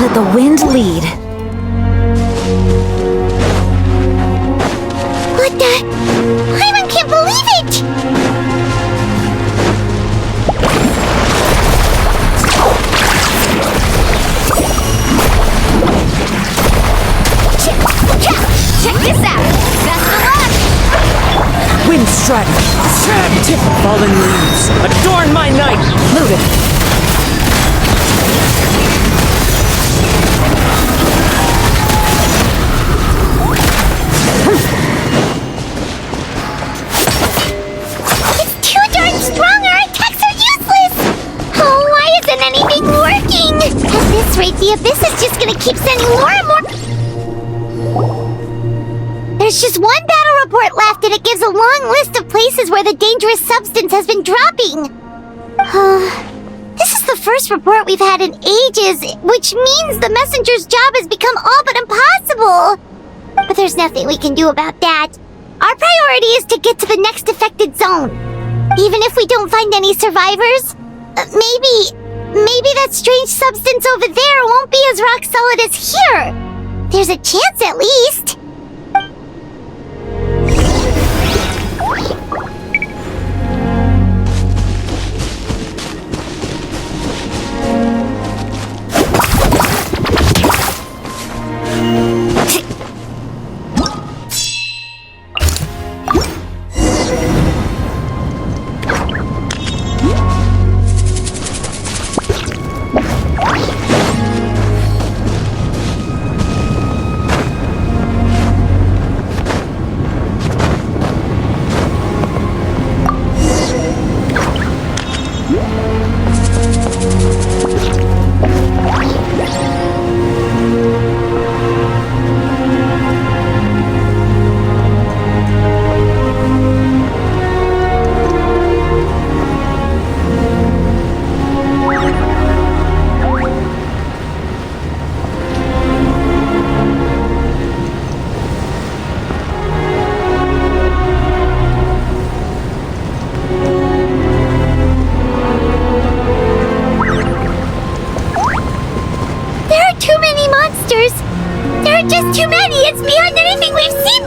Let the wind lead. What the? Hyman can't believe it! Check this out! Best of luck! Wind strike. Tip fallen leaves. Adorn my night. Move it. It's too darn strong! Our attacks are useless! Oh, why isn't anything working? At this rate, the Abyss is just gonna keep sending more and more... There's just one battle report left, and it gives a long list of places where the dangerous substance has been dropping. This is the first report we've had in ages, which means the messenger's job has become all but impossible. But there's nothing we can do about that. Our priority is to get to the next affected zone. Even if we don't find any survivors, maybe that strange substance over there won't be as rock solid as here. There's a chance at least. There are just too many! It's beyond anything we've seen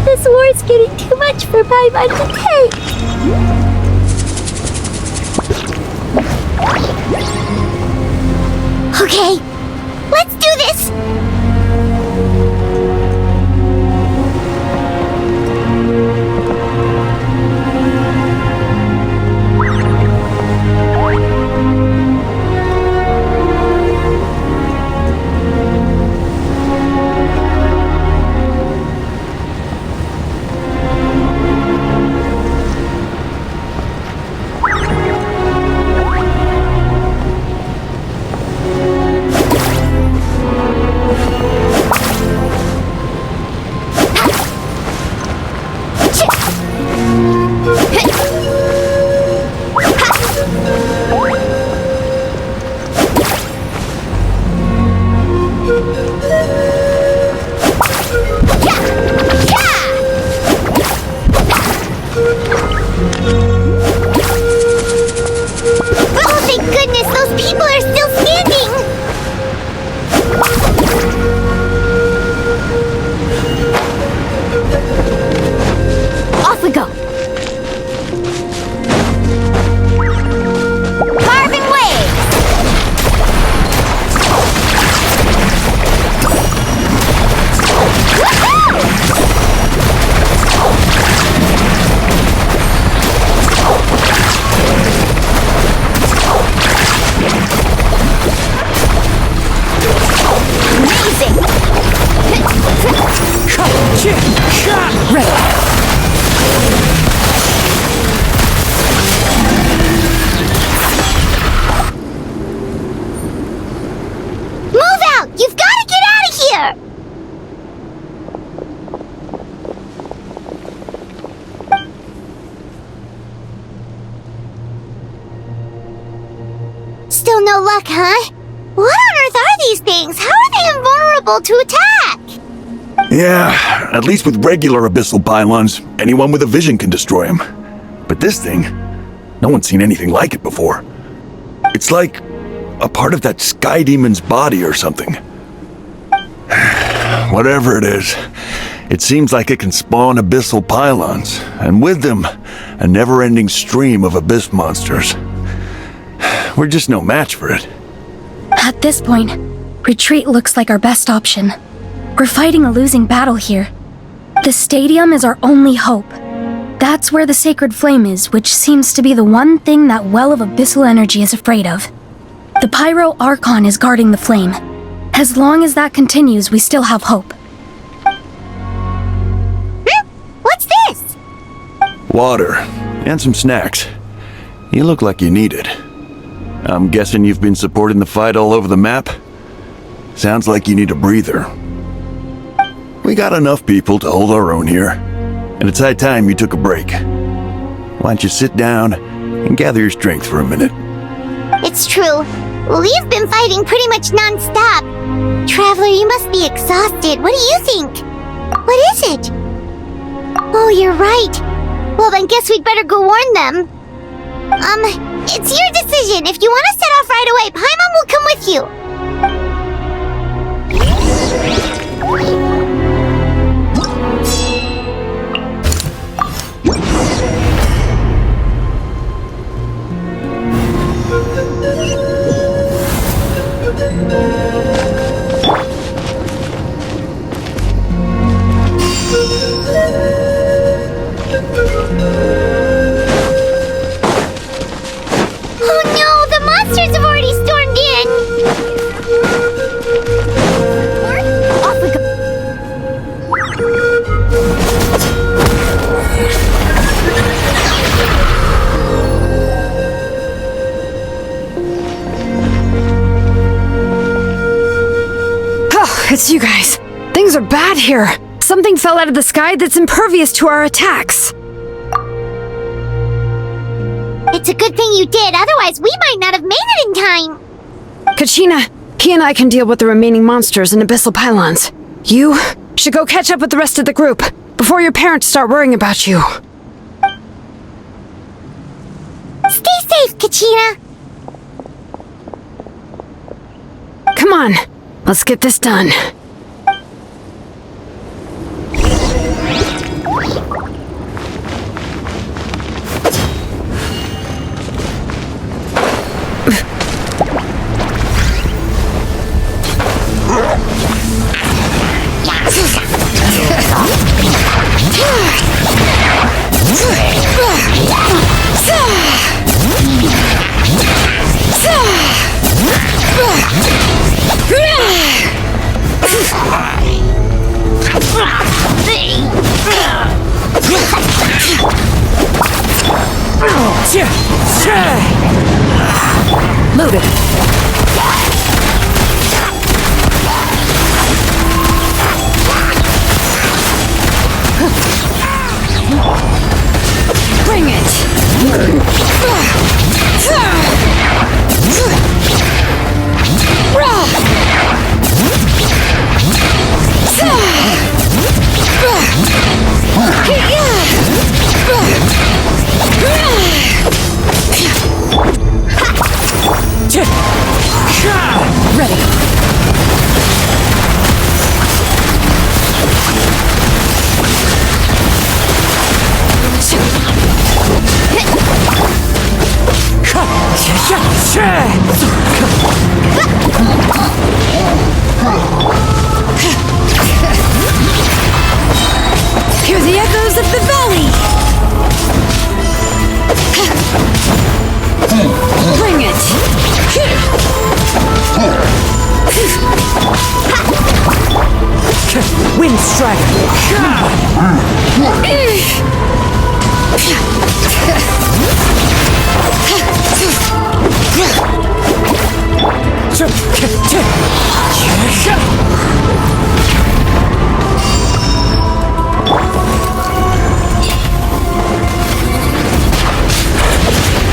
This war's getting too much for Paimon to take. Okay, let's do this! Oh, thank goodness, those people are still standing! Off we go. Carving waves. Amazing. Move out! You've got to get out of here! Still no luck, huh? What on earth are these things? How are they invulnerable to attack? Yeah, at least with regular abyssal pylons, anyone with a vision can destroy them. But this thing, no one's seen anything like it before. It's like a part of that sky demon's body or something. Whatever it is, it seems like it can spawn abyssal pylons, and with them, a never-ending stream of abyss monsters. We're just no match for it. At this point, retreat looks like our best option. We're fighting a losing battle here. The stadium is our only hope. That's where the sacred flame is, which seems to be the one thing that well of abyssal energy is afraid of. The Pyro Archon is guarding the flame. As long as that continues, we still have hope. What's this? Water, and some snacks. You look like you need it. I'm guessing you've been supporting the fight all over the map? Sounds like you need a breather. We got enough people to hold our own here, and it's high time you took a break. Why don't you sit down and gather your strength for a minute? It's true. We've been fighting pretty much non-stop. Traveler, you must be exhausted. What do you think? What is it? Oh, you're right. Well, then guess we'd better go warn them. It's your decision. If you want to set off right away, Paimon will come with you. Oh no, the monsters have already stormed in! Off we go. Oh, it's you guys. Things are bad here. Something fell out of the sky that's impervious to our attacks. It's a good thing you did, otherwise we might not have made it in time. Kachina, he and I can deal with the remaining monsters and abyssal pylons. You should go catch up with the rest of the group before your parents start worrying about you. Stay safe, Kachina. Come on, let's get this done. Move it. Bring Hear the echoes of the valley! Bring it! Wind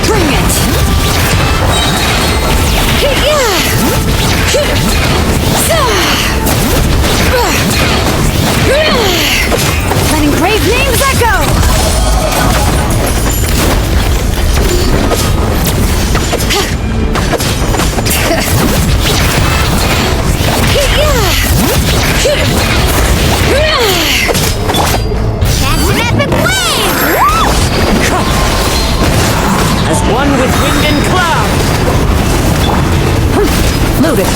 Bring it! Letting brave names echo! That's an epic wave! As one with wind and cloud! Move it!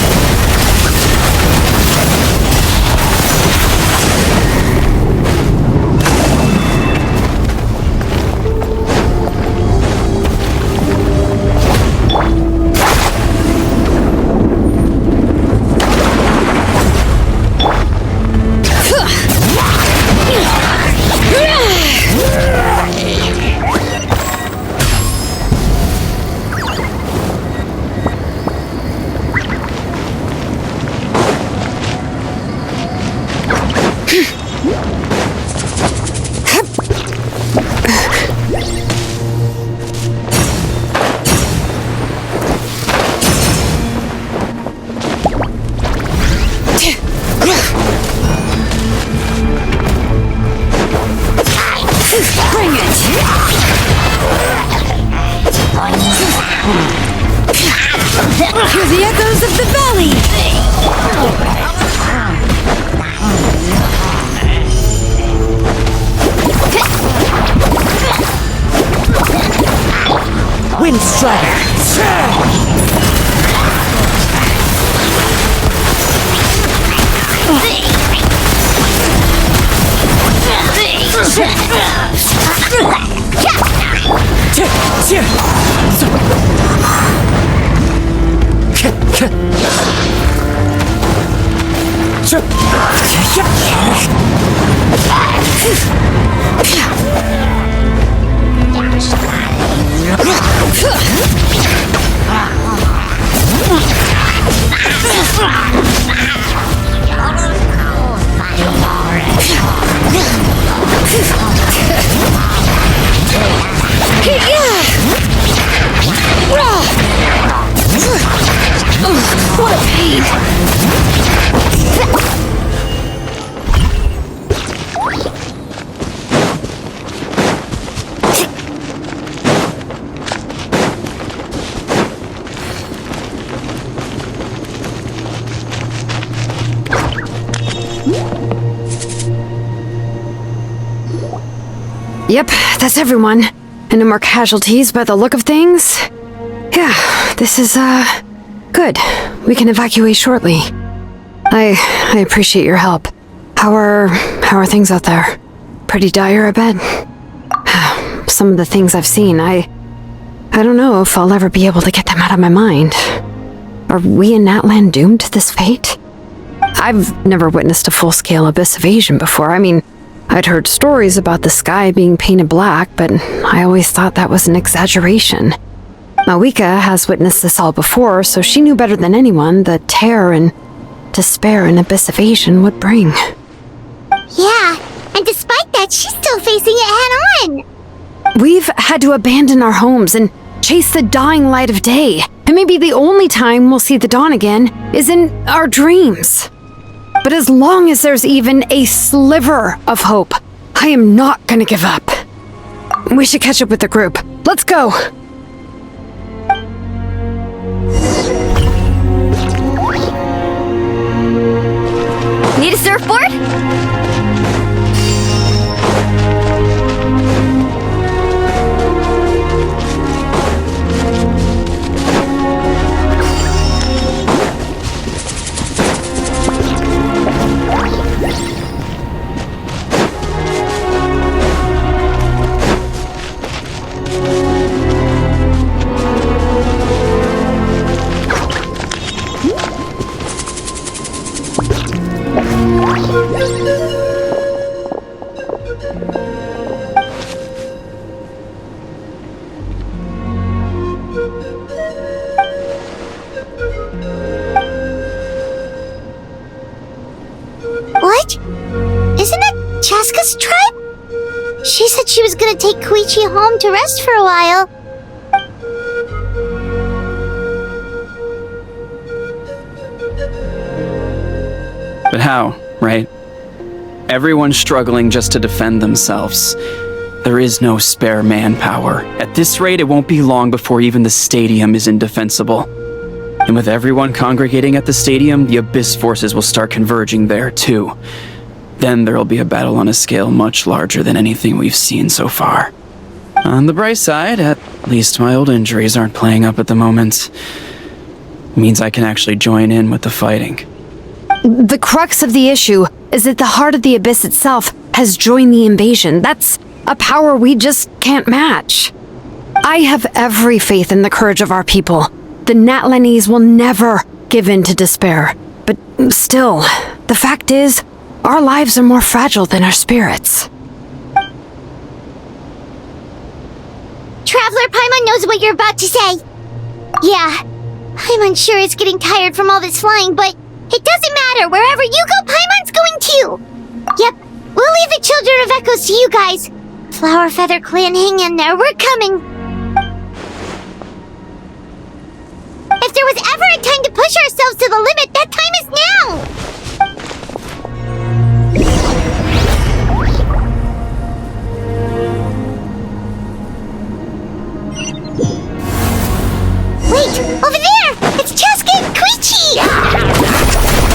Bring it! Hear the echoes of the valley! Wind What a pain! Yep, that's everyone. And no more casualties by the look of things. Yeah, this is, good. We can evacuate shortly. I appreciate your help. How are things out there? Pretty dire, I bet. Some of the things I've seen, I don't know if I'll ever be able to get them out of my mind. Are we in Natlan doomed to this fate? I've never witnessed a full-scale abyss invasion before. I mean, I'd heard stories about the sky being painted black, but I always thought that was an exaggeration. Mawika has witnessed this all before, so she knew better than anyone the terror and despair an abyss of Asian would bring. Yeah, and despite that, she's still facing it head-on. We've had to abandon our homes and chase the dying light of day, and maybe the only time we'll see the dawn again is in our dreams. But as long as there's even a sliver of hope, I am not gonna give up. We should catch up with the group. Let's go! Need a surfboard? What? Isn't that Chaska's tribe? She said she was gonna take Koichi home to rest for a while. But how, right? Everyone's struggling just to defend themselves. There is no spare manpower. At this rate, it won't be long before even the stadium is indefensible. And with everyone congregating at the stadium, the Abyss forces will start converging there, too. Then there'll be a battle on a scale much larger than anything we've seen so far. On the bright side, at least my old injuries aren't playing up at the moment. Means I can actually join in with the fighting. The crux of the issue is that the heart of the Abyss itself has joined the invasion. That's a power we just can't match. I have every faith in the courage of our people. The Natlanese will never give in to despair. But still, the fact is, our lives are more fragile than our spirits. Traveler Paimon knows what you're about to say. Yeah, Paimon's sure is getting tired from all this flying, but it doesn't matter. Wherever you go, Paimon's going too. Yep, we'll leave the Children of Echoes to you guys. Flower Feather Clan, hang in there. We're coming. If there was ever a time to push ourselves to the limit, that time is now! Wait! Over there! It's Chaska and Koichi!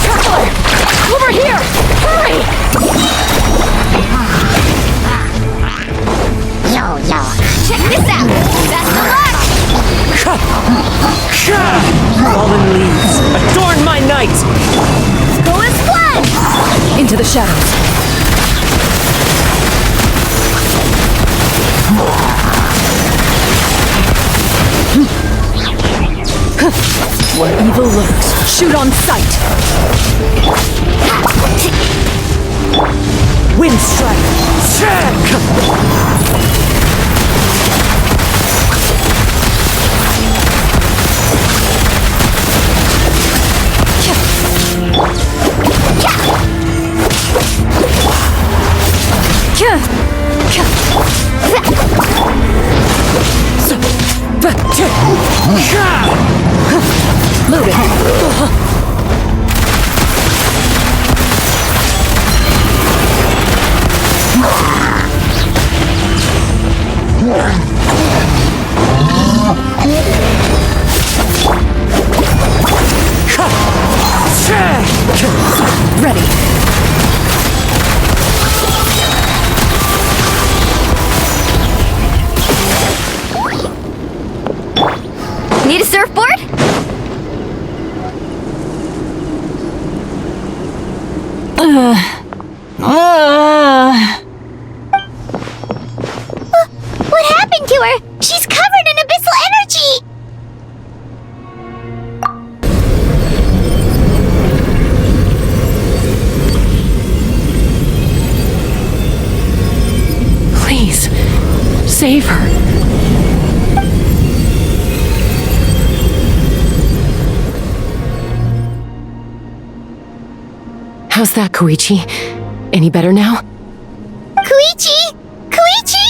Traveler! Over here! Hurry! Yo. Check this out! Best of luck! Fallen leaves, adorn my night! Go as planned! Into the shadows. Where evil lurks, shoot on sight! Wind strike! Loaded. Ready. Need a surfboard? What happened to her? She's covered in abyssal energy! How's that, Koichi? Any better now? Koichi! Koichi!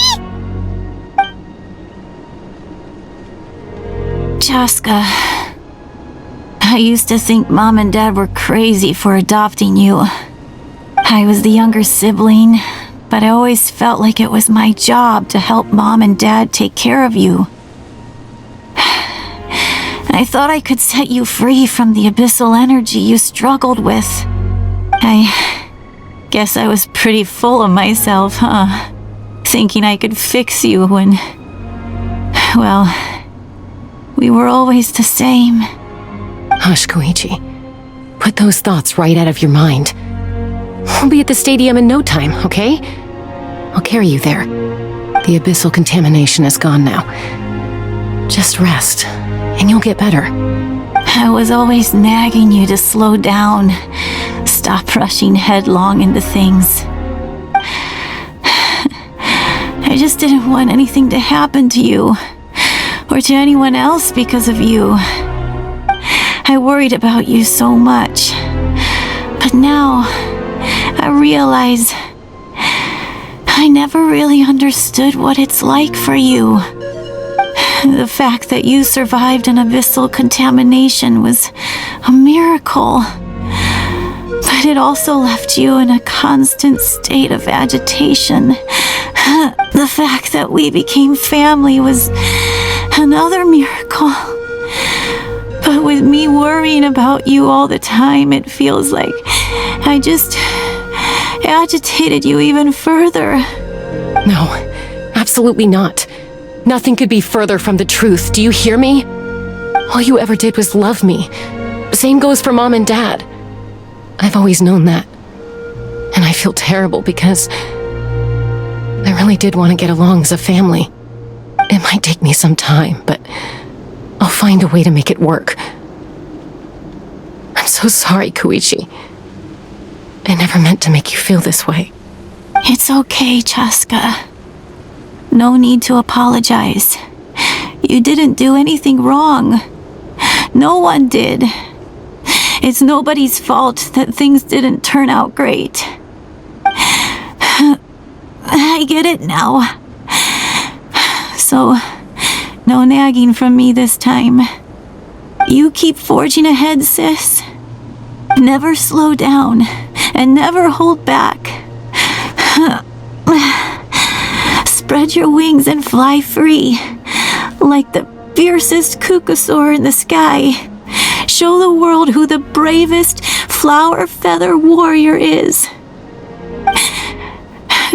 Chaska, I used to think Mom and Dad were crazy for adopting you. I was the younger sibling, but I always felt like it was my job to help Mom and Dad take care of you. I thought I could set you free from the abyssal energy you struggled with. I guess I was pretty full of myself, huh? Thinking I could fix you when... well, we were always the same. Hush, Koichi. Put those thoughts right out of your mind. We'll be at the stadium in no time, okay? I'll carry you there. The abyssal contamination is gone now. Just rest, and you'll get better. I was always nagging you to slow down. Stop rushing headlong into things. I just didn't want anything to happen to you, or to anyone else because of you. I worried about you so much. But now, I realize I never really understood what it's like for you. The fact that you survived an abyssal contamination was a miracle. But it also left you in a constant state of agitation. The fact that we became family was another miracle. But with me worrying about you all the time, it feels like I just agitated you even further. No, absolutely not. Nothing could be further from the truth. Do you hear me? All you ever did was love me. Same goes for Mom and Dad. I've always known that. And I feel terrible because I really did want to get along as a family. It might take me some time, but I'll find a way to make it work. I'm so sorry, Koichi. I never meant to make you feel this way. It's okay, Chaska. No need to apologize. You didn't do anything wrong. No one did. It's nobody's fault that things didn't turn out great. I get it now. So, no nagging from me this time. You keep forging ahead, sis. Never slow down, and never hold back. Spread your wings and fly free, like the fiercest kukusaur in the sky. Show the world who the bravest flower feather warrior is.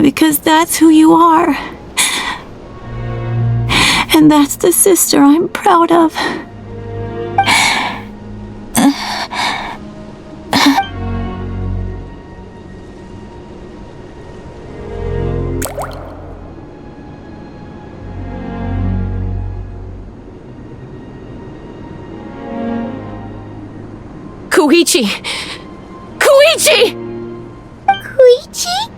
Because that's who you are. And that's the sister I'm proud of. Koichi! Koichi! Koichi?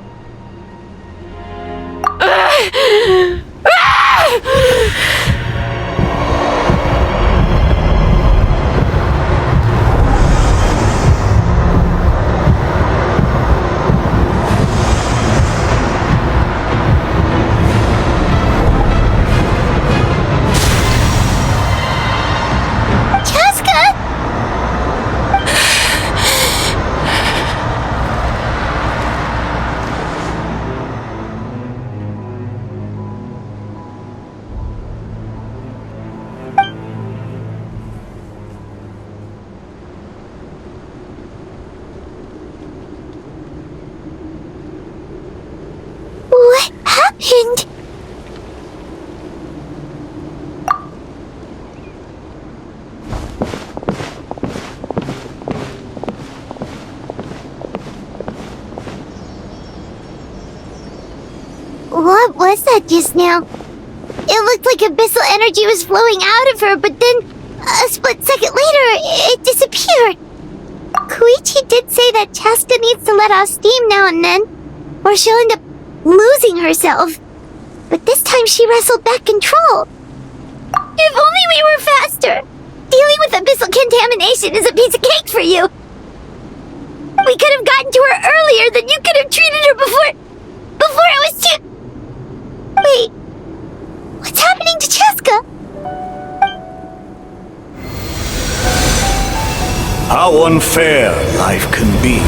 What happened? What was that just now? It looked like abyssal energy was flowing out of her, but then a split second later, it disappeared. Koichi did say that Chaska needs to let off steam now and then, or she'll end up losing herself. But this time she wrestled back control. If only we were faster! Dealing with abyssal contamination is a piece of cake for you! we could have gotten to her earlier, then you could have treated her before it was too... Wait, what's happening to Cheska? How unfair life can be.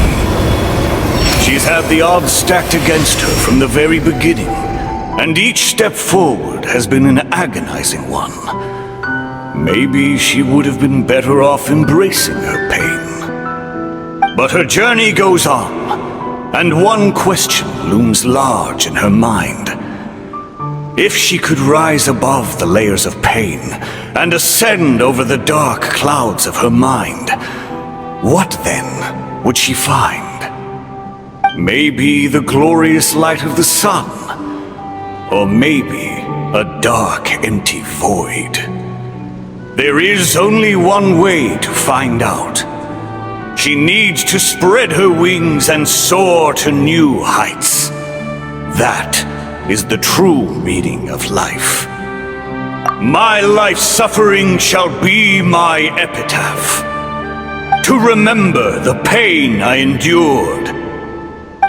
She's had the odds stacked against her from the very beginning, and each step forward has been an agonizing one. Maybe she would have been better off embracing her pain. But her journey goes on, and one question looms large in her mind. If she could rise above the layers of pain and ascend over the dark clouds of her mind, what then would she find? Maybe the glorious light of the sun, or maybe a dark, empty void. There is only one way to find out. She needs to spread her wings and soar to new heights. That is the true meaning of life. My life's suffering shall be my epitaph. To remember the pain I endured,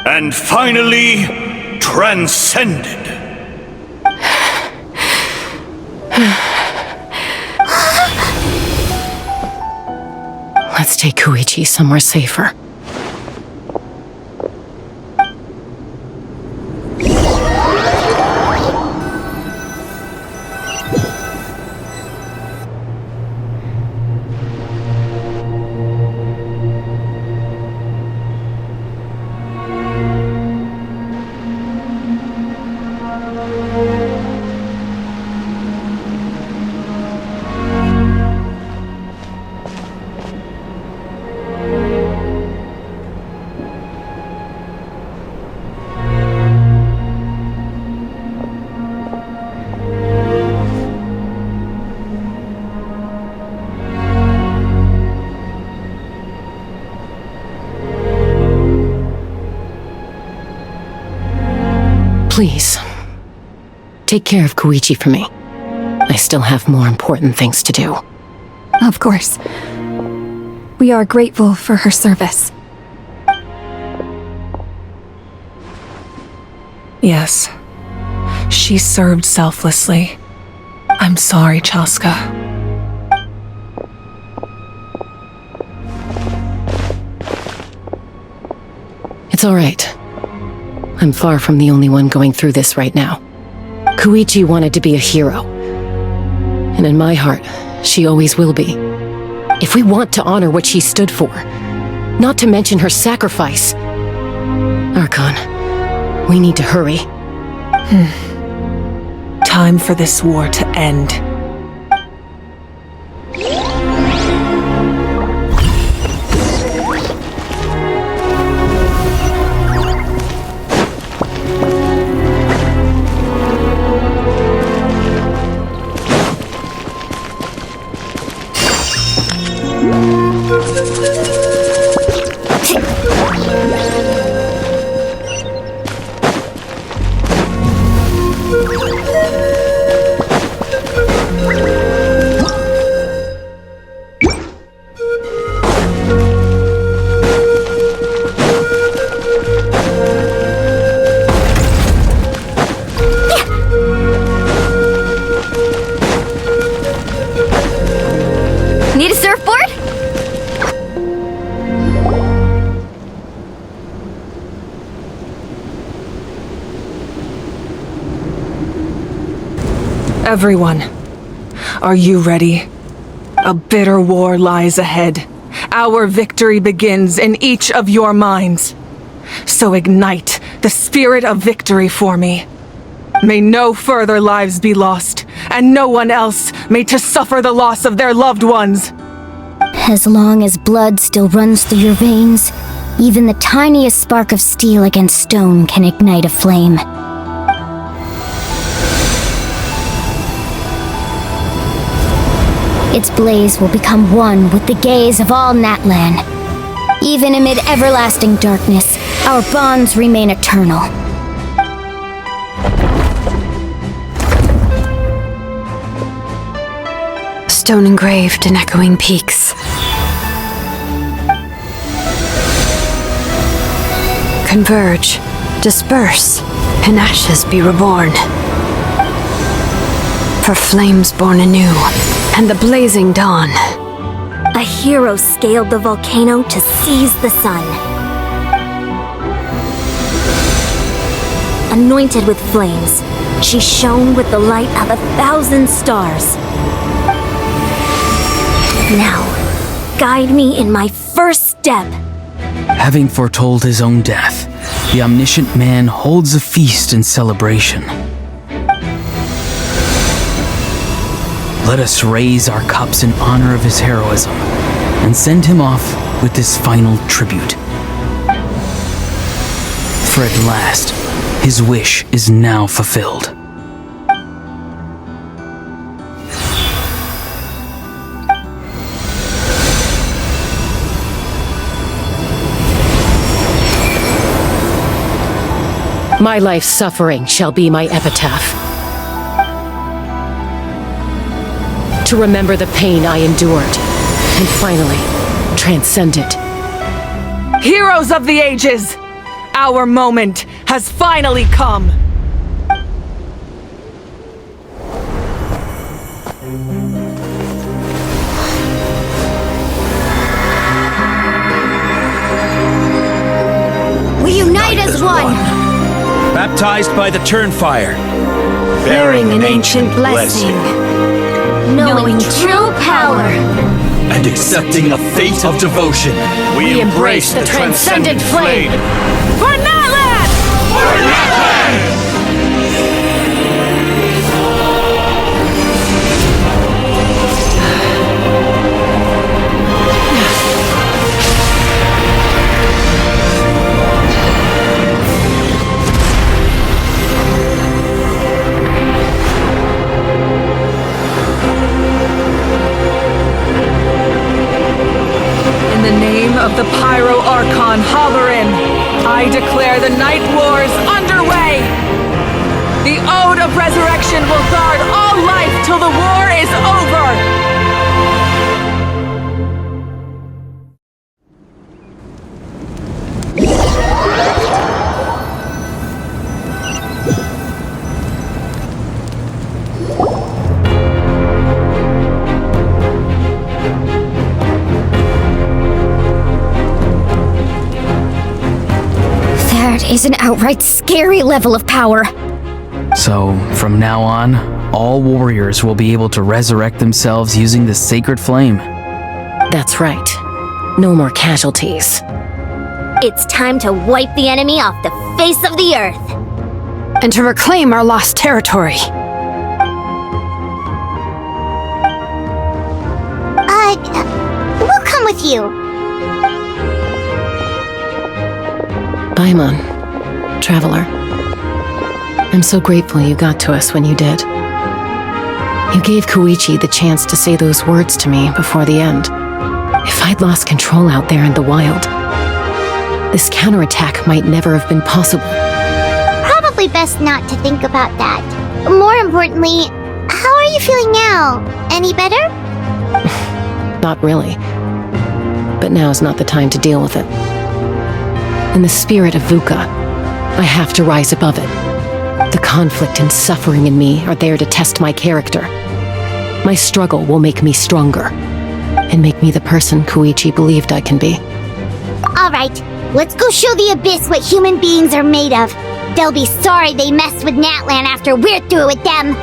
and finally transcended. Let's take Koichi somewhere safer. Please, take care of Koichi for me. I still have more important things to do. Of course. We are grateful for her service. Yes. She served selflessly. I'm sorry, Chaska. It's all right. I'm far from the only one going through this right now. Koichi wanted to be a hero. And in my heart, she always will be. If we want to honor what she stood for, not to mention her sacrifice, Archon, we need to hurry. Time for this war to end. Need a surfboard? Everyone, are you ready? A bitter war lies ahead. Our victory begins in each of your minds. So ignite the spirit of victory for me. May no further lives be lost, and no one else may to suffer the loss of their loved ones. As long as blood still runs through your veins, even the tiniest spark of steel against stone can ignite a flame. Its blaze will become one with the gaze of all Natlan. Even amid everlasting darkness, our bonds remain eternal. Stone engraved in echoing peaks. converge, disperse, and ashes be reborn. For flames born anew, and the blazing dawn. A hero scaled the volcano to seize the sun. Anointed with flames, she shone with the light of 1,000 stars. Now, guide me in my first step. Having foretold his own death, the omniscient man holds a feast in celebration. Let us raise our cups in honor of his heroism and send him off with this final tribute. For at last, his wish is now fulfilled. My life's suffering shall be my epitaph. To remember the pain I endured, and finally, transcend it. Heroes of the ages! Our moment has finally come! We unite as one! Baptized by the Turnfire, Bearing an ancient blessing. Knowing true power! and accepting a fate of devotion. We embrace the transcendent flame! For Natlan! In the name of the Pyro Archon Halloran, I declare the Night Wars underway! The Ode of Resurrection will guard all life till the war is over! That is an outright scary level of power. So, from now on, all warriors will be able to resurrect themselves using the sacred flame. That's right. No more casualties. It's time to wipe the enemy off the face of the earth. And to reclaim our lost territory. We'll come with you. Paimon, traveler. I'm so grateful you got to us when you did. You gave Koichi the chance to say those words to me before the end. If I'd lost control out there in the wild, this counterattack might never have been possible. Probably best not to think about that. More importantly, how are you feeling now? Any better? Not really. But now's not the time to deal with it. In the spirit of VUCA, I have to rise above it. The conflict and suffering in me are there to test my character. My struggle will make me stronger, and make me the person Koichi believed I can be. Alright, let's go show the Abyss what human beings are made of. They'll be sorry they messed with Natlan after we're through with them.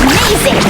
Amazing!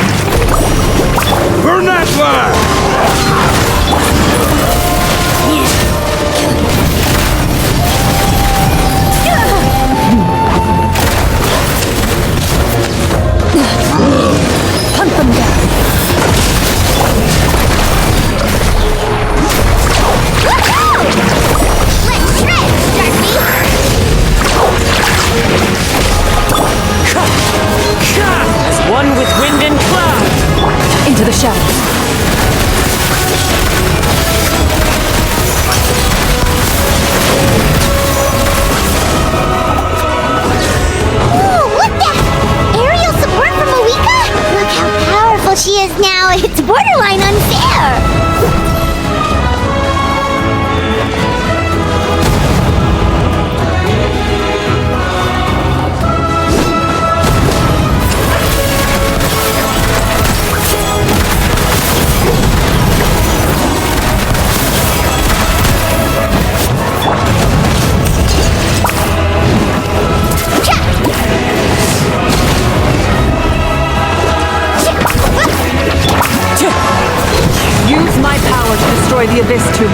destroy the Abyss tumors.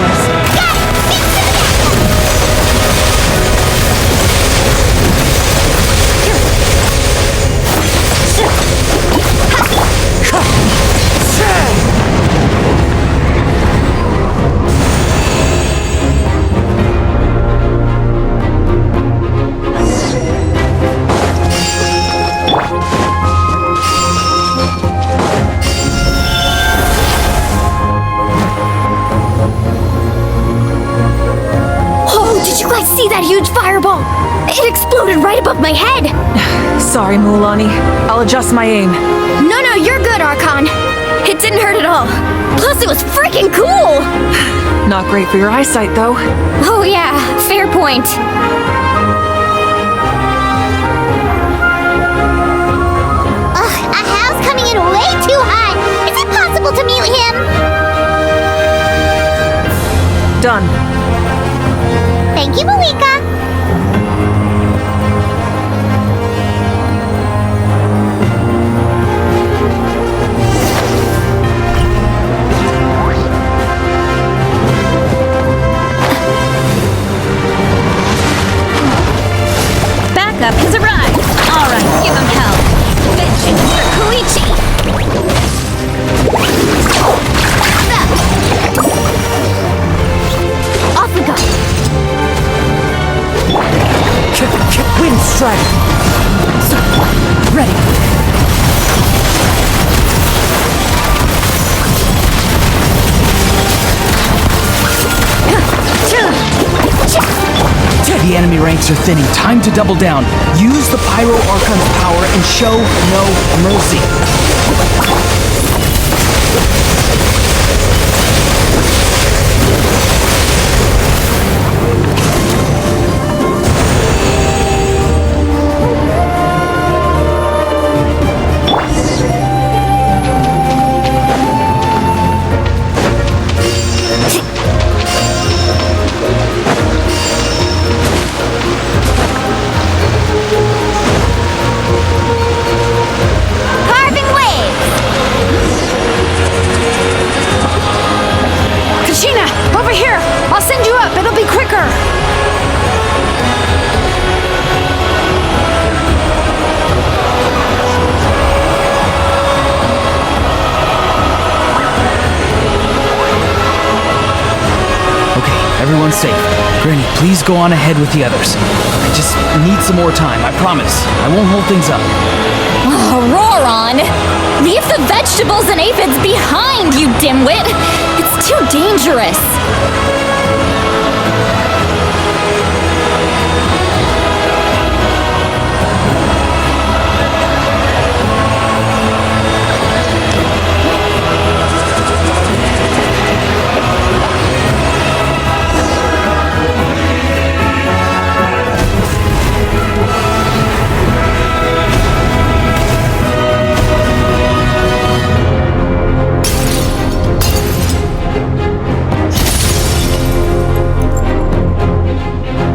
Oh, did you guys see that huge fireball? It exploded right above my head. Sorry, Mulan. I'll adjust my aim. No, you're good, Archon. It didn't hurt at all. Plus, it was freaking cool. Not great for your eyesight, though. Oh yeah, fair point. Ugh, Ahal's coming in way too hot. Is it possible to mute him? Done. Thank you, Malika. Backup has arrived. All right, give him hell. Vengeance for Koichi. Off we go. Wind strike. Ready. The enemy ranks are thinning. Time to double down. Use the Pyro Archon's power and show no mercy. Carving waves. Kachina, over here! I'll send you up, it'll be quicker! Okay, everyone's safe. Granny, please go on ahead with the others. I just need some more time, I promise. I won't hold things up. Oh, Roron! Leave the vegetables and aphids behind, you dimwit! It's too dangerous.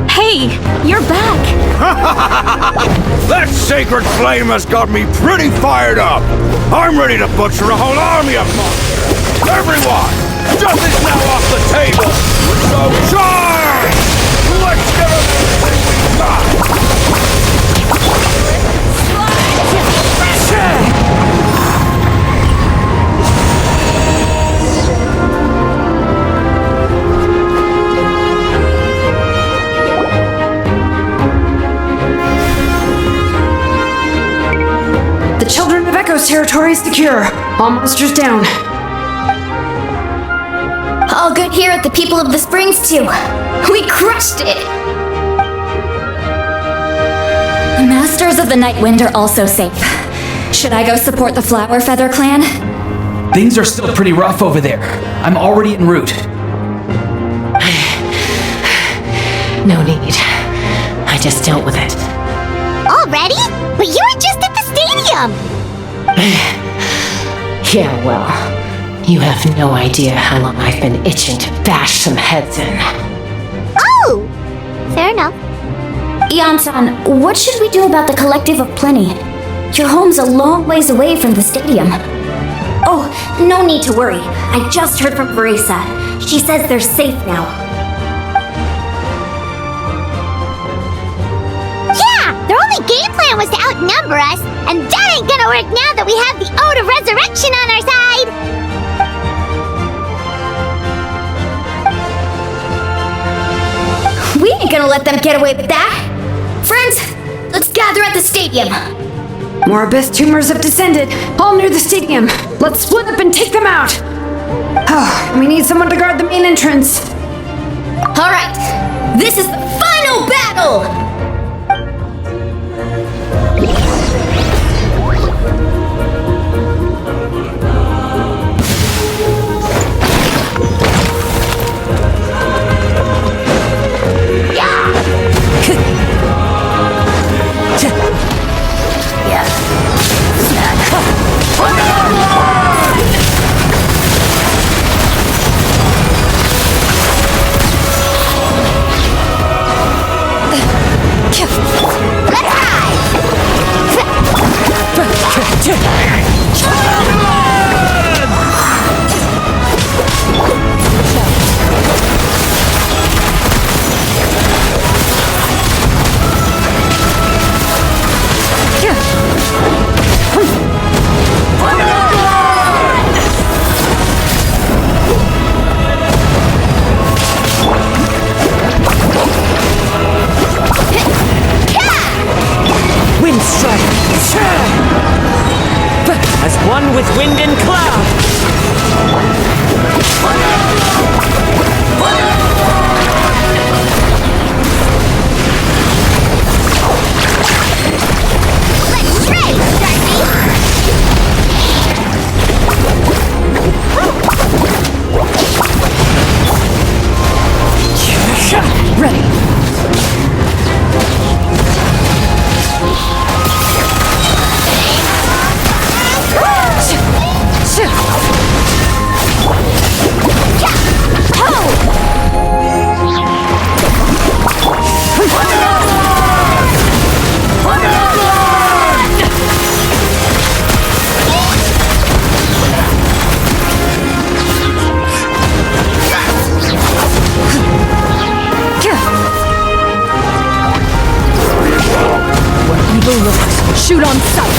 Hey, you're back. That sacred flame has got me pretty fired up. I'm ready to butcher a whole army of monsters. Everyone, justice now off the table. So charge! Let's give them everything we've got. The Children of Echo's territory is secure. All monsters down. All good here at the People of the Springs, too. We crushed it! The Masters of the Nightwind are also safe. Should I go support the Flower Feather clan? Things are still pretty rough over there. I'm already en route. No need. I just dealt with it. Already? But you were just at the stadium. Yeah, well, you have no idea how long I've been itching to bash some heads in. Oh! Fair enough. Ian-san, what should we do about the Collective of Plenty? Your home's a long ways away from the stadium. Oh, no need to worry. I just heard from Veresa. She says they're safe now. Yeah, their only game plan was to outnumber us, and that ain't gonna work now that we have the Ode of Resurrection on our side! We ain't gonna let them get away with that! Friends, let's gather at the stadium! More abyss tumors have descended, all near the stadium. Let's split up and take them out. Oh, we need someone to guard the main entrance. Alright, this is the final battle! As one with wind and cloud! Let's shred, Darcy! Ready. Shoot on sight!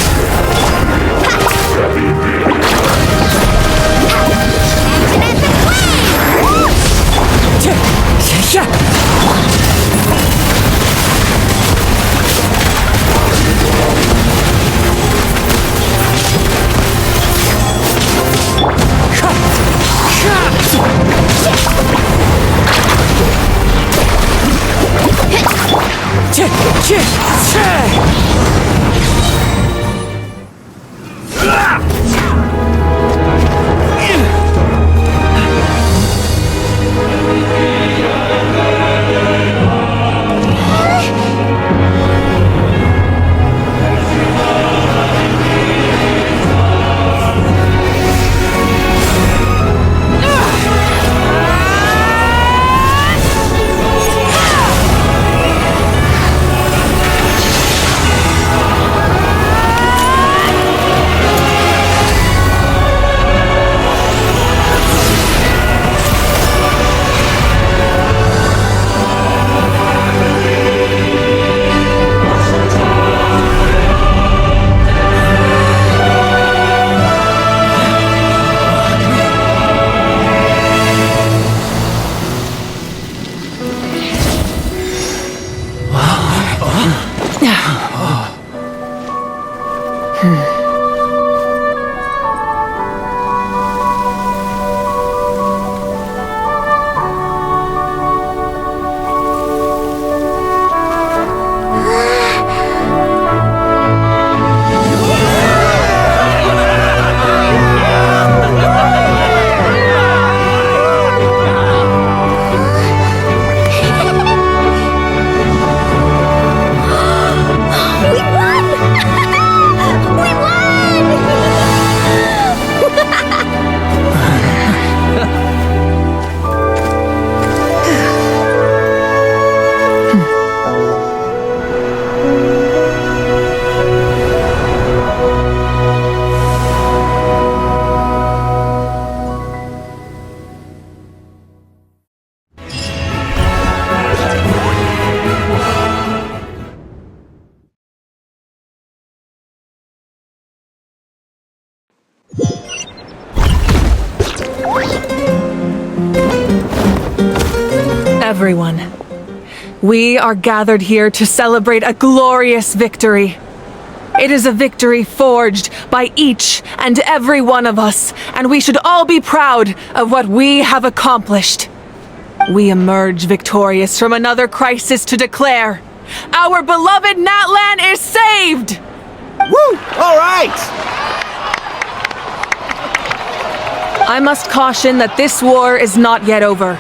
everyone. We are gathered here to celebrate a glorious victory. It is a victory forged by each and every one of us, and we should all be proud of what we have accomplished. We emerge victorious from another crisis to declare, our beloved Natlan is saved! Woo! All right! I must caution that this war is not yet over.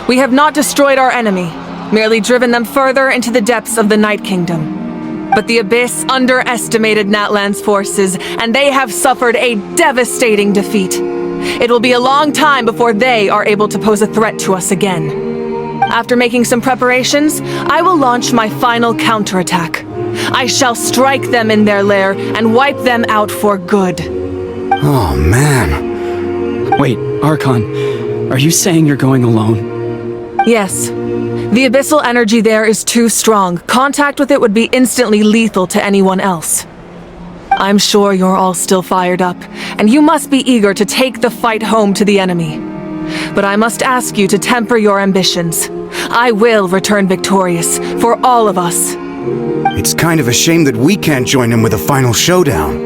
We have not destroyed our enemy, merely driven them further into the depths of the Night Kingdom. But the Abyss underestimated Natlan's forces, and they have suffered a devastating defeat. It will be a long time before they are able to pose a threat to us again. After making some preparations, I will launch my final counterattack. I shall strike them in their lair and wipe them out for good. Oh, man. Wait, Archon, are you saying you're going alone? Yes. The abyssal energy there is too strong. Contact with it would be instantly lethal to anyone else. I'm sure you're all still fired up, and you must be eager to take the fight home to the enemy. But I must ask you to temper your ambitions. I will return victorious, for all of us. It's kind of a shame that we can't join him with a final showdown.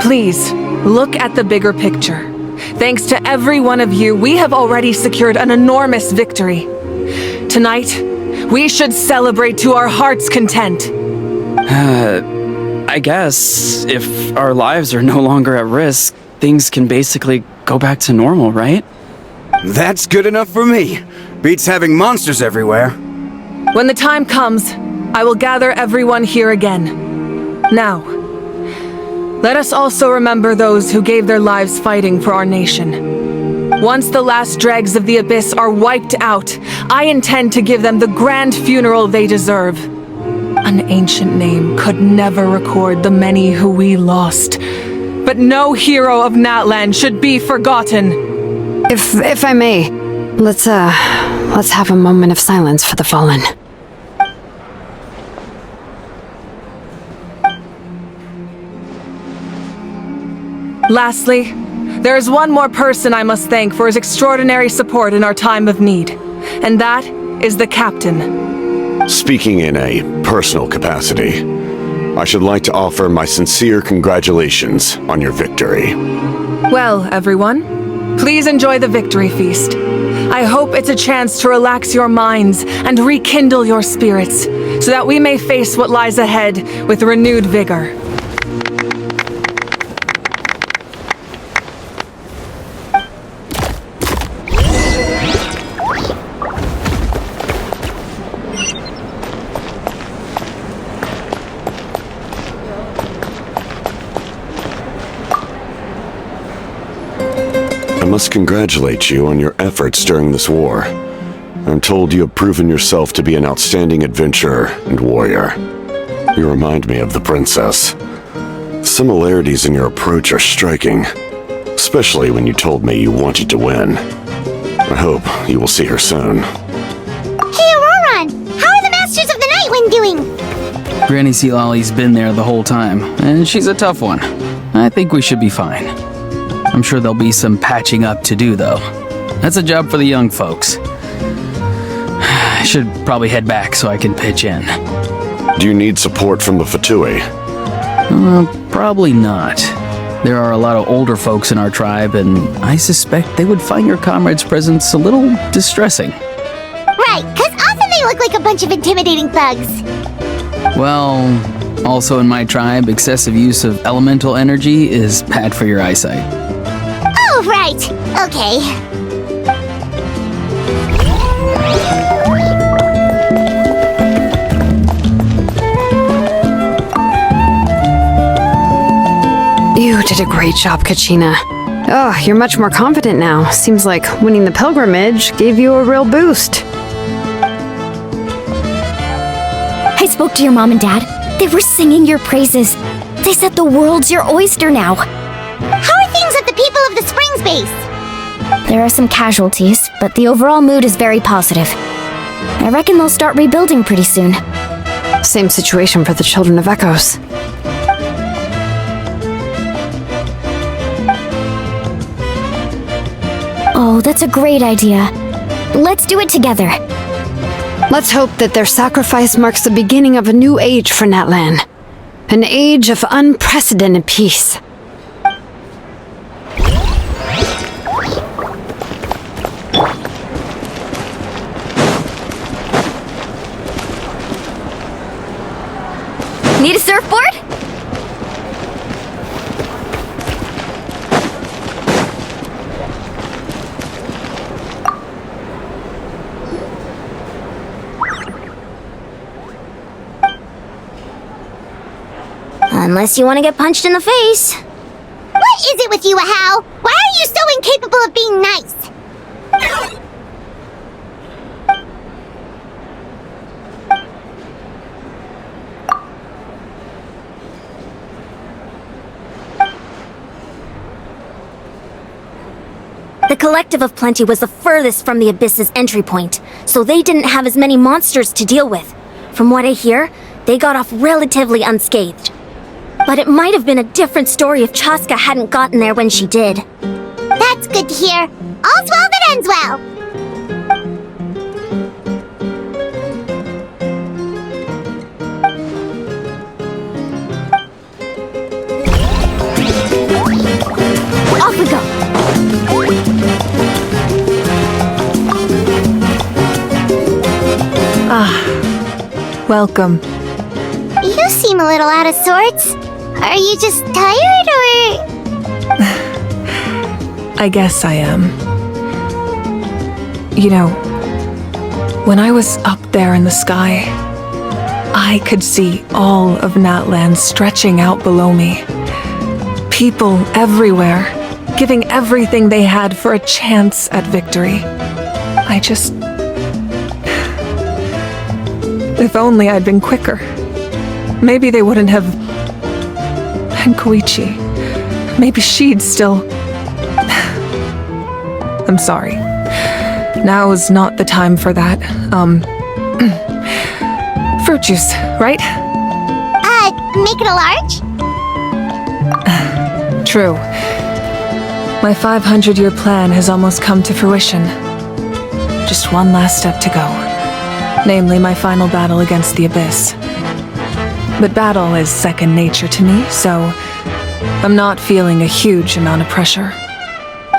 Please, look at the bigger picture. Thanks to every one of you, we have already secured an enormous victory. Tonight, we should celebrate to our heart's content. I guess if our lives are no longer at risk, things can basically go back to normal, right? That's good enough for me. Beats having monsters everywhere. When the time comes, I will gather everyone here again. Now, let us also remember those who gave their lives fighting for our nation. Once the last dregs of the Abyss are wiped out, I intend to give them the grand funeral they deserve. An ancient name could never record the many who we lost. But no hero of Natlan should be forgotten. If I may, let's have a moment of silence for the fallen. Lastly, there is one more person I must thank for his extraordinary support in our time of need, and that is the captain. Speaking in a personal capacity, I should like to offer my sincere congratulations on your victory. Well, everyone, please enjoy the victory feast. I hope it's a chance to relax your minds and rekindle your spirits, so that we may face what lies ahead with renewed vigor. I must congratulate you on your efforts during this war. I'm told you have proven yourself to be an outstanding adventurer and warrior. You remind me of the princess. Similarities in your approach are striking, especially when you told me you wanted to win. I hope you will see her soon. Hey, Auroron! How are the Masters of the Night Wind doing? Granny Sealolly's been there the whole time, and she's a tough one. I think we should be fine. I'm sure there'll be some patching up to do, though. That's a job for the young folks. I should probably head back so I can pitch in. Do you need support from the Fatui? Probably not. There are a lot of older folks in our tribe, and I suspect they would find your comrade's presence a little distressing. Right, because often they look like a bunch of intimidating thugs. Well, also in my tribe, excessive use of elemental energy is bad for your eyesight. Oh, right. Okay. You did a great job, Kachina. Oh, you're much more confident now. Seems like winning the pilgrimage gave you a real boost. I spoke to your mom and dad. They were singing your praises. They said the world's your oyster now. How are things at the People of the Springs base? There are some casualties, but the overall mood is very positive. I reckon they'll start rebuilding pretty soon. Same situation for the Children of Echoes. Oh, that's a great idea. Let's do it together. Let's hope that their sacrifice marks the beginning of a new age for Natlan. An age of unprecedented peace. Need a surfboard? Unless you want to get punched in the face. What is it with you, Ahau? Why are you so incapable of being nice? The Collective of Plenty was the furthest from the Abyss's entry point, so they didn't have as many monsters to deal with. From what I hear, they got off relatively unscathed. But it might have been a different story if Chaska hadn't gotten there when she did. That's good to hear. All's well that ends well. Off we go! Welcome. You seem a little out of sorts. Are you just tired, or...? I guess I am. You know, when I was up there in the sky, I could see all of Natlan stretching out below me. People everywhere, giving everything they had for a chance at victory. I just... If only I'd been quicker. Maybe they wouldn't have... And Koichi. Maybe she'd still... I'm sorry. Now's not the time for that. Fruit juice, right? Make it a large? True. My 500-year plan has almost come to fruition. Just one last step to go. Namely, my final battle against the Abyss. But battle is second nature to me, so I'm not feeling a huge amount of pressure.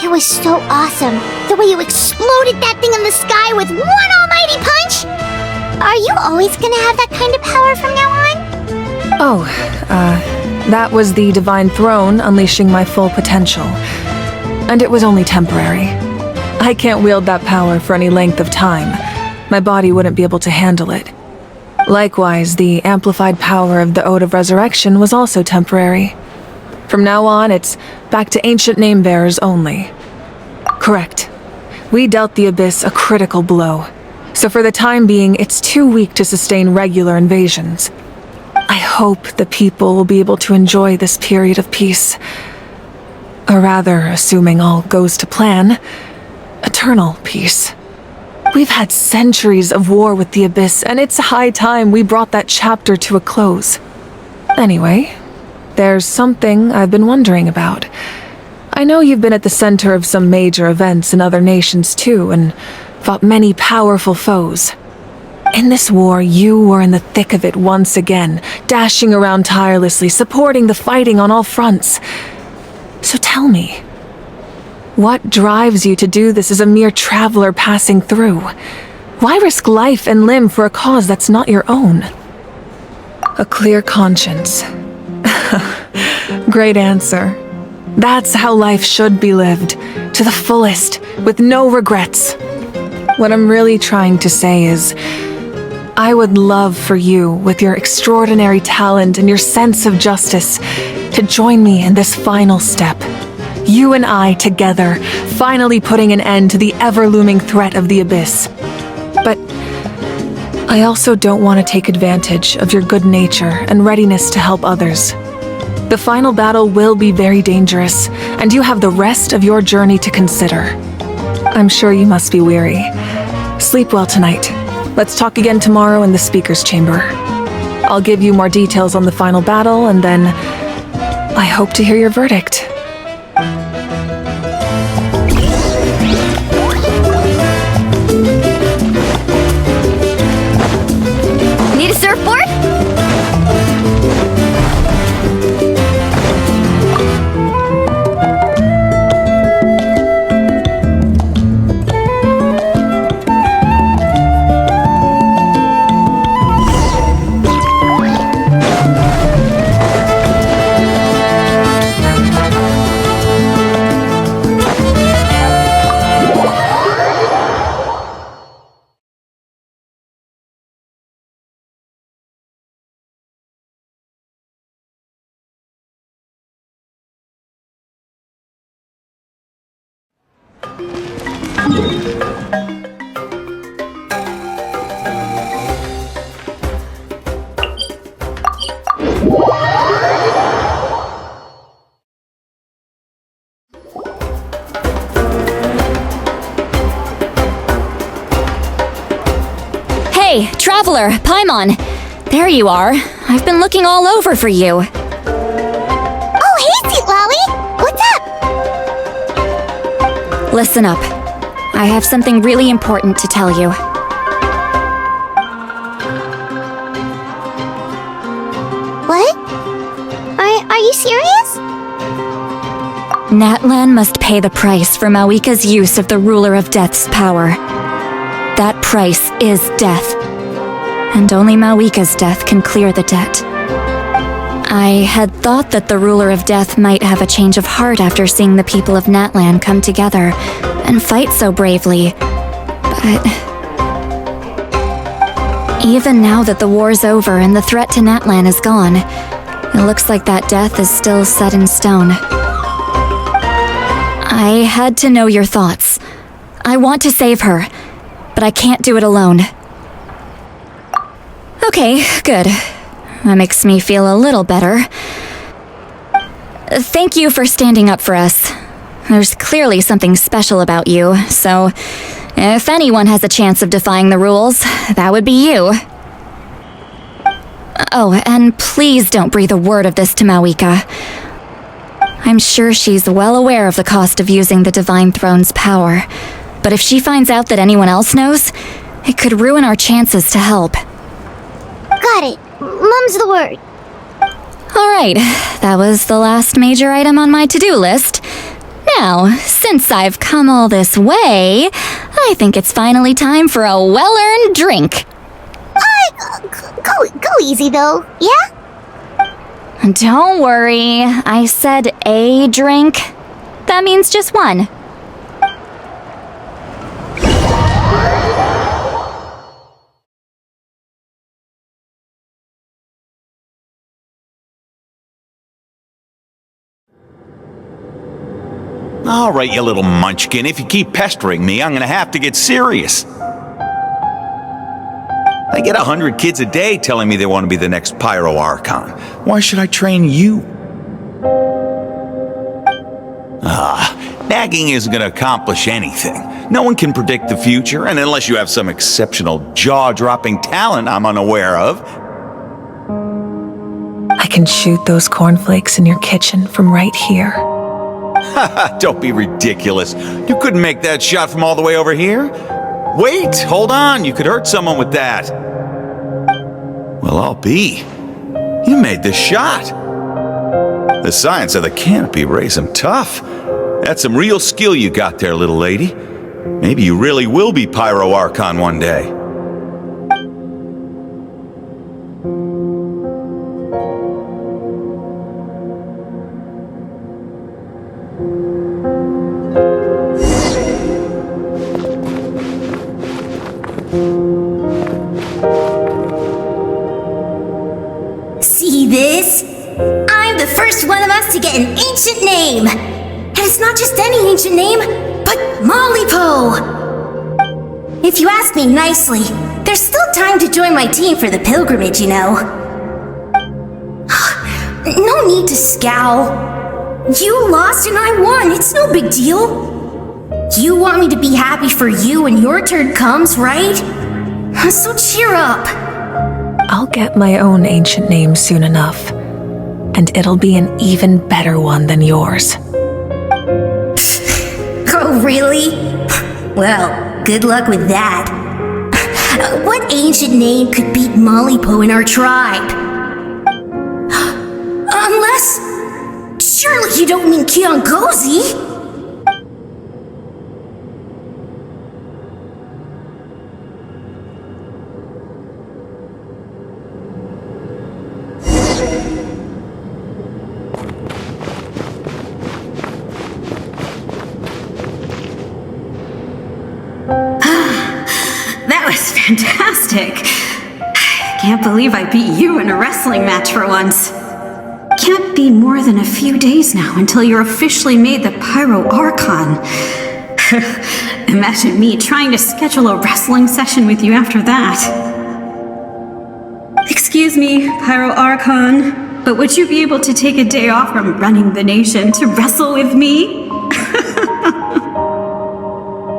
It was so awesome. The way you exploded that thing in the sky with one almighty punch! Are you always gonna have that kind of power from now on? Oh, that was the Divine Throne unleashing my full potential. And it was only temporary. I can't wield that power for any length of time. My body wouldn't be able to handle it. Likewise, the amplified power of the Ode of Resurrection was also temporary. From now on, it's back to ancient name-bearers only. Correct. We dealt the Abyss a critical blow, so for the time being, it's too weak to sustain regular invasions. I hope the people will be able to enjoy this period of peace. Or rather, assuming all goes to plan, eternal peace. We've had centuries of war with the Abyss, and it's high time we brought that chapter to a close. Anyway, there's something I've been wondering about. I know you've been at the center of some major events in other nations too, and fought many powerful foes. In this war, you were in the thick of it once again, dashing around tirelessly, supporting the fighting on all fronts. So tell me, what drives you to do this as a mere traveler passing through? Why risk life and limb for a cause that's not your own? A clear conscience. Great answer. That's how life should be lived, to the fullest, with no regrets. What I'm really trying to say is, I would love for you, with your extraordinary talent and your sense of justice, to join me in this final step. You and I together, finally putting an end to the ever-looming threat of the Abyss. But I also don't want to take advantage of your good nature and readiness to help others. The final battle will be very dangerous, and you have the rest of your journey to consider. I'm sure you must be weary. Sleep well tonight. Let's talk again tomorrow in the speaker's chamber. I'll give you more details on the final battle, and then I hope to hear your verdict. Hey, Traveler, Paimon! There you are. I've been looking all over for you. Oh, hey, Sweet Wowie! What's up? Listen up. I have something really important to tell you. What? Are you serious? Natlan must pay the price for Mawika's use of the Ruler of Death's power. That price is death. And only Mawika's death can clear the debt. I had thought that the Ruler of Death might have a change of heart after seeing the people of Natlan come together and fight so bravely. But even now that the war's over and the threat to Natlan is gone, it looks like that death is still set in stone. I had to know your thoughts. I want to save her, but I can't do it alone. Okay, good. That makes me feel a little better. Thank you for standing up for us. There's clearly something special about you, so if anyone has a chance of defying the rules, that would be you. Oh, and please don't breathe a word of this to Mawika. I'm sure she's well aware of the cost of using the Divine Throne's power, but if she finds out that anyone else knows, it could ruin our chances to help. Got it. Mum's the word. Alright, that was the last major item on my to-do list. Now, since I've come all this way, I think it's finally time for a well-earned drink. Go easy though, yeah? Don't worry, I said a drink. That means just one. All right, you little munchkin. If you keep pestering me, I'm gonna have to get serious. I get 100 kids a day telling me they want to be the next Pyro Archon. Why should I train you? Nagging isn't gonna accomplish anything. No one can predict the future, and unless you have some exceptional jaw-dropping talent I'm unaware of. I can shoot those cornflakes in your kitchen from right here. Don't be ridiculous. You couldn't make that shot from all the way over here? Wait, hold on. You could hurt someone with that. Well, I'll be. You made the shot. The science of the canopy raised him tough. That's some real skill you got there, little lady. Maybe you really will be Pyro Archon one day. See this? I'm the first one of us to get an ancient name! And it's not just any ancient name, but Mollypo! If you ask me nicely, there's still time to join my team for the pilgrimage, you know. No need to scowl. You lost and I won, it's no big deal. You want me to be happy for you when your turn comes, right? So cheer up. I'll get my own ancient name soon enough, and it'll be an even better one than yours. Oh, really? Well, good luck with that. What ancient name could beat Mollypo in our tribe? Unless... surely you don't mean Kiangozi? That was fantastic. Can't believe I beat you in a wrestling match for once. Can't be more than a few days now until you're officially made the Pyro Archon. imagine me trying to schedule a wrestling session with you after that. Excuse me, Pyro Archon, but would you be able to take a day off from running the nation to wrestle with me?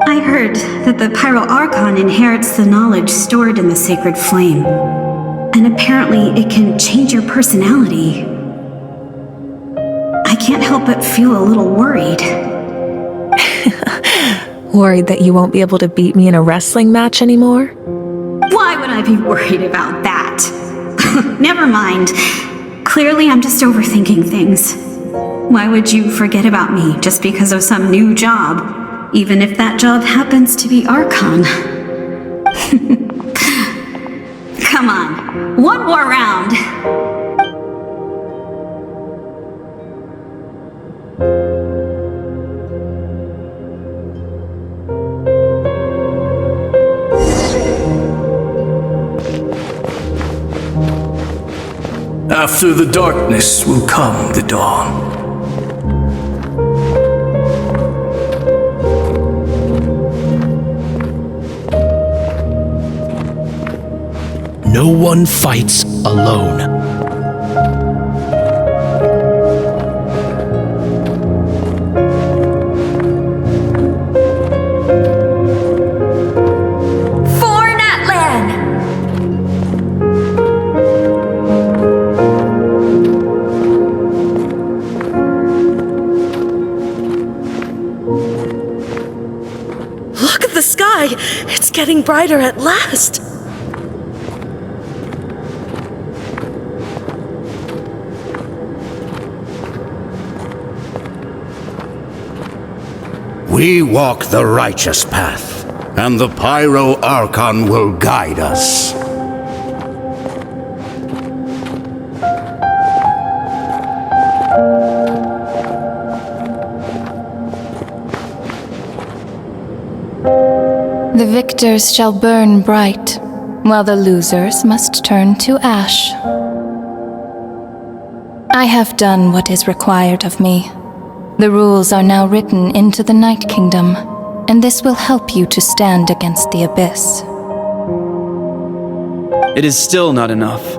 I heard that the Pyro Archon inherits the knowledge stored in the sacred flame. And apparently it can change your personality. I can't help but feel a little worried. Worried that you won't be able to beat me in a wrestling match anymore? Why would I be worried about that? Never mind. Clearly I'm just overthinking things. Why would you forget about me just because of some new job, even if that job happens to be Archon? Come on, one more round. After the darkness will come the dawn. No one fights alone. Look at the sky! It's getting brighter at last! We walk the righteous path, and the Pyro Archon will guide us. The victors shall burn bright, while the losers must turn to ash. I have done what is required of me. The rules are now written into the Night Kingdom, and this will help you to stand against the Abyss. It is still not enough.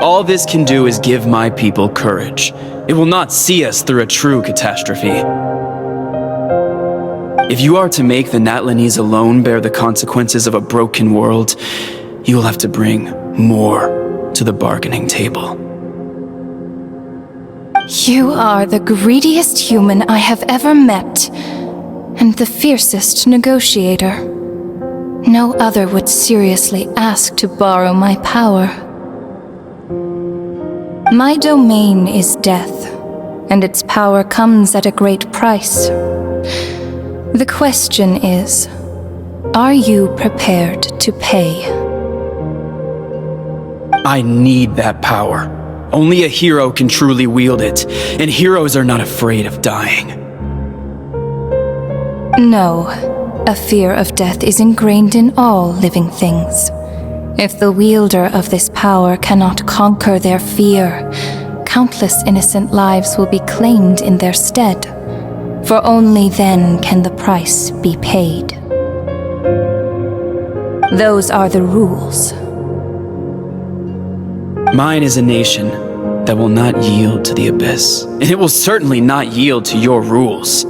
All this can do is give my people courage. It will not see us through a true catastrophe. If you are to make the Natlanese alone bear the consequences of a broken world, you will have to bring more to the bargaining table. You are the greediest human I have ever met, and the fiercest negotiator. No other would seriously ask to borrow my power. My domain is death, and its power comes at a great price. The question is, are you prepared to pay? I need that power. Only a hero can truly wield it, and heroes are not afraid of dying. No, a fear of death is ingrained in all living things. If the wielder of this power cannot conquer their fear, countless innocent lives will be claimed in their stead, for only then can the price be paid. Those are the rules. Mine is a nation that will not yield to the Abyss, and it will certainly not yield to your rules.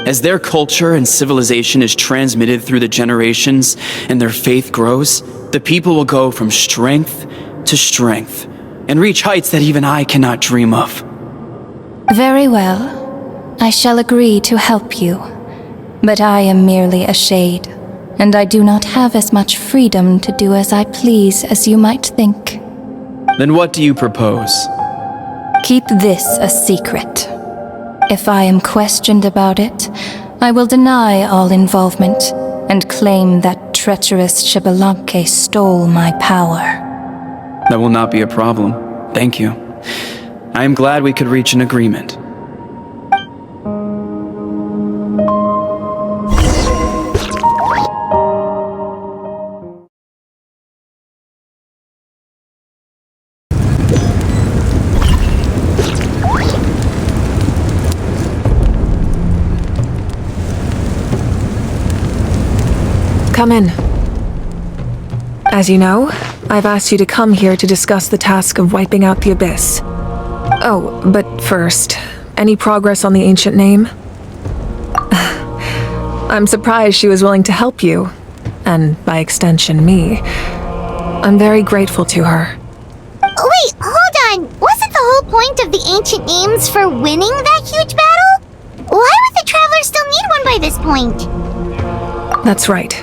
As their culture and civilization is transmitted through the generations and their faith grows, the people will go from strength to strength and reach heights that even I cannot dream of. Very well. I shall agree to help you. But I am merely a shade, and I do not have as much freedom to do as I please as you might think. Then what do you propose? Keep this a secret. If I am questioned about it, I will deny all involvement and claim that treacherous Xbalanque stole my power. That will not be a problem. Thank you. I am glad we could reach an agreement. Come in. As you know, I've asked you to come here to discuss the task of wiping out the Abyss. Oh, but first, any progress on the ancient name? I'm surprised she was willing to help you, and by extension me. I'm very grateful to her. Wait, hold on! Wasn't the whole point of the ancient names for winning that huge battle? Why would the Traveler still need one by this point? That's right.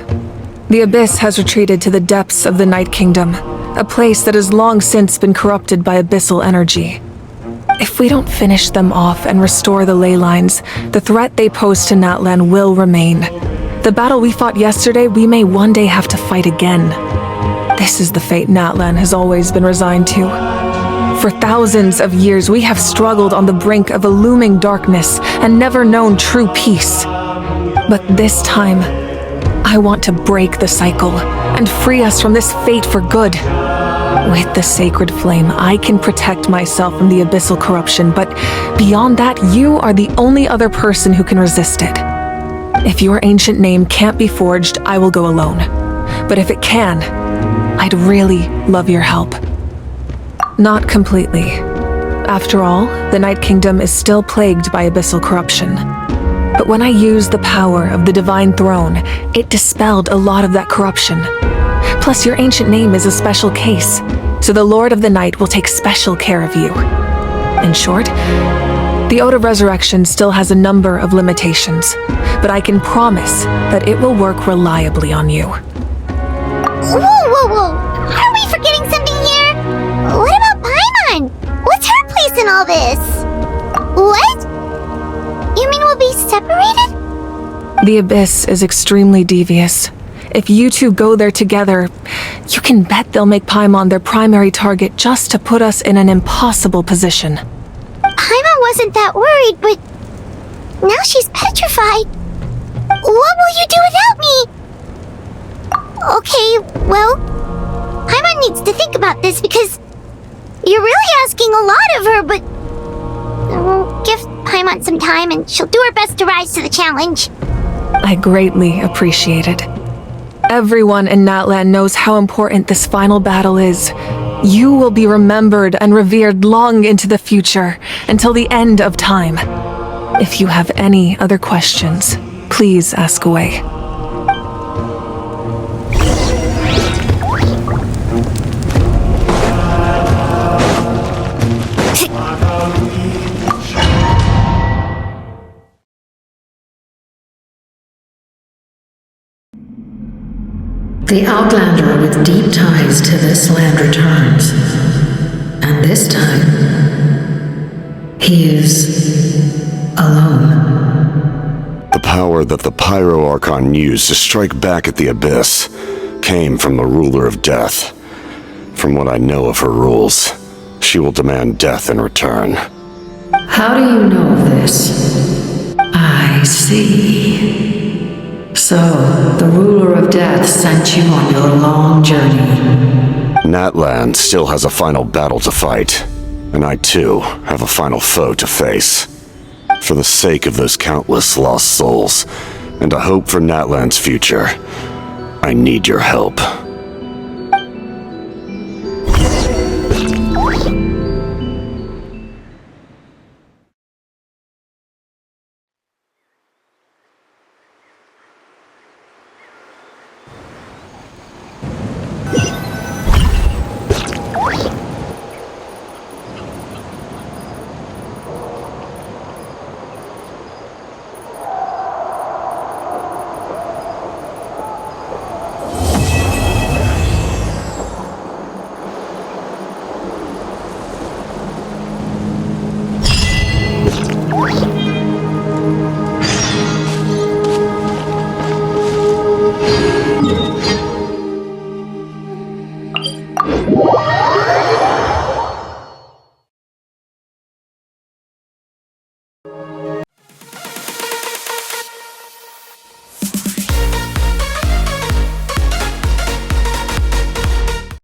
The Abyss has retreated to the depths of the Night Kingdom, a place that has long since been corrupted by abyssal energy. If we don't finish them off and restore the ley lines, the threat they pose to Natlan will remain. The battle we fought yesterday, we may one day have to fight again. This is the fate Natlan has always been resigned to. For thousands of years, we have struggled on the brink of a looming darkness and never known true peace. But this time, I want to break the cycle and free us from this fate for good. With the sacred flame, I can protect myself from the abyssal corruption, but beyond that, you are the only other person who can resist it. If your ancient name can't be forged, I will go alone. But if it can, I'd really love your help. Not completely. After all, the Night Kingdom is still plagued by abyssal corruption. But when I used the power of the Divine Throne, it dispelled a lot of that corruption. Plus, your ancient name is a special case, so the Lord of the Night will take special care of you. In short, the Ode of Resurrection still has a number of limitations, but I can promise that it will work reliably on you. Whoa! Are we forgetting something here? What about Paimon? What's her place in all this? What? You mean we'll be separated? The Abyss is extremely devious. If you two go there together, you can bet they'll make Paimon their primary target just to put us in an impossible position. Paimon wasn't that worried, but now she's petrified. What will you do without me? Okay, well, Paimon needs to think about this because you're really asking a lot of her, but we'll give Paimon some time and she'll do her best to rise to the challenge. I greatly appreciate it. Everyone in Natlan knows how important this final battle is. You will be remembered and revered long into the future, until the end of time. If you have any other questions, please ask away. The Outlander with deep ties to this land returns. And this time, he is alone. The power that the Pyro Archon used to strike back at the Abyss came from the Ruler of Death. From what I know of her rules, she will demand death in return. How do you know of this? I see. So, the Ruler of Death sent you on your long journey. Natlan still has a final battle to fight, and I too have a final foe to face. For the sake of those countless lost souls, and a hope for Natlan's future, I need your help.